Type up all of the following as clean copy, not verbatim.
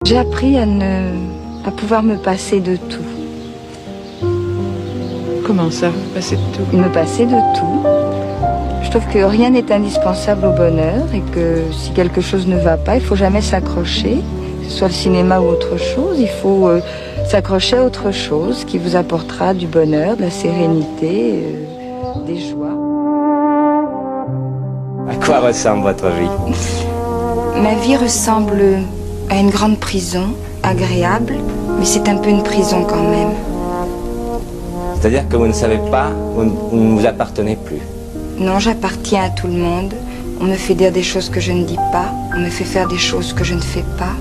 J'ai appris à pouvoir me passer de tout. Comment ça, passer de tout? Me passer de tout. Je trouve que rien n'est indispensable au bonheur et que si quelque chose ne va pas, il faut jamais s'accrocher, que ce soit le cinéma ou autre chose. Il faut s'accrocher à autre chose qui vous apportera du bonheur, de la sérénité, des joies. À quoi ressemble votre vie? Ma vie ressemble à une grande prison, agréable, mais c'est un peu une prison quand même. C'est-à-dire que vous ne savez pas, vous ne vous appartenez plus. Non, j'appartiens à tout le monde. On me fait dire des choses que je ne dis pas. On me fait faire des choses que je ne fais pas.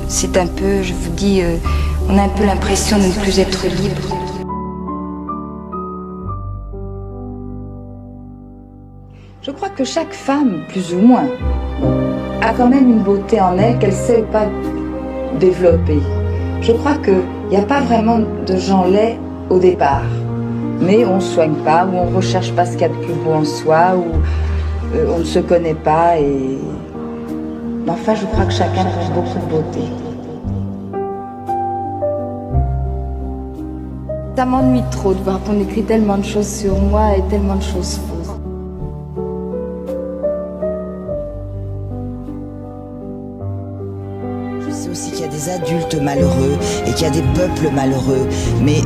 C'est un peu, je vous dis, on a un peu l'impression de ne plus être libre. Je crois que chaque femme, plus ou moins, a quand même une beauté en elle qu'elle ne sait pas développer. Je crois qu'il n'y a pas vraiment de gens laids au départ. Mais on ne soigne pas, ou on ne recherche pas ce qu'il y a de plus beau en soi, ou on ne se connaît pas. Mais enfin, je crois que chacun a beaucoup de beauté. Ça m'ennuie trop de voir qu'on écrit tellement de choses sur moi et tellement de choses fausses. Aussi qu'il y a des adultes malheureux et qu'il y a des peuples malheureux, mais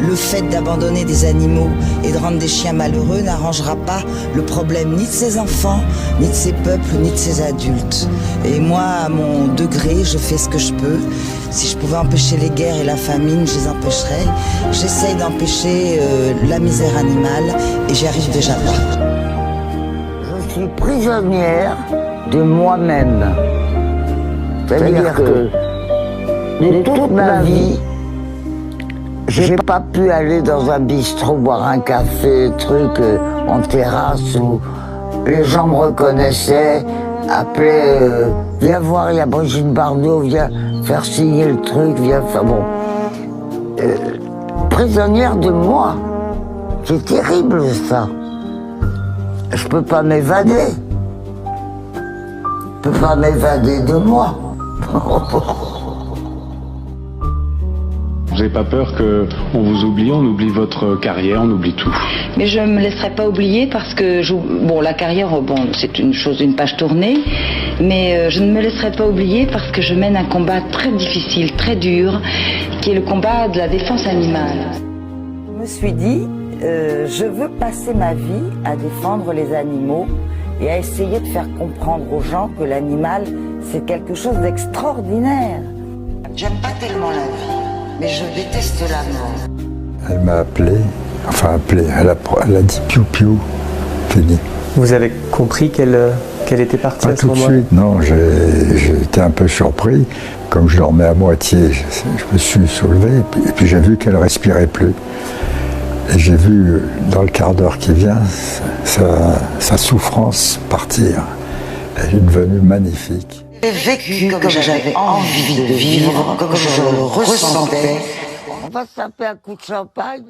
le fait d'abandonner des animaux et de rendre des chiens malheureux n'arrangera pas le problème ni de ces enfants, ni de ces peuples, ni de ces adultes. Et moi, à mon degré, je fais ce que je peux. Si je pouvais empêcher les guerres et la famine, je les empêcherais. J'essaye d'empêcher la misère animale et j'y arrive déjà pas. Je suis prisonnière de moi-même. C'est-à-dire que de toute ma vie, j'ai pas pu aller dans un bistrot, boire un café, en terrasse où les gens me reconnaissaient, appelaient, viens voir, il y a Brigitte Bardot, viens faire signer le truc, viens faire bon. Prisonnière de moi. C'est terrible ça. Je peux pas m'évader. Je peux pas m'évader de moi. Vous n'avez pas peur qu'on vous oublie, on oublie votre carrière, on oublie tout? Mais je ne me laisserai pas oublier parce que, la carrière, c'est une page tournée, mais je ne me laisserai pas oublier parce que je mène un combat très difficile, très dur, qui est le combat de la défense animale. Je me suis dit, je veux passer ma vie à défendre les animaux et à essayer de faire comprendre aux gens que l'animal, c'est quelque chose d'extraordinaire. J'aime pas tellement la vie, mais je déteste la mort. Elle m'a appelé, elle a dit piou-piou, fini. Vous avez compris qu'elle était partie à ce moment-là? Pas tout de suite, non, j'ai été un peu surpris. Comme je dormais à moitié, je me suis soulevé et puis j'ai vu qu'elle respirait plus. Et j'ai vu, dans le quart d'heure qui vient, sa souffrance partir. Elle est devenue magnifique. J'ai vécu comme j'avais envie de vivre, comme je le ressentais. On va se taper un coup de champagne.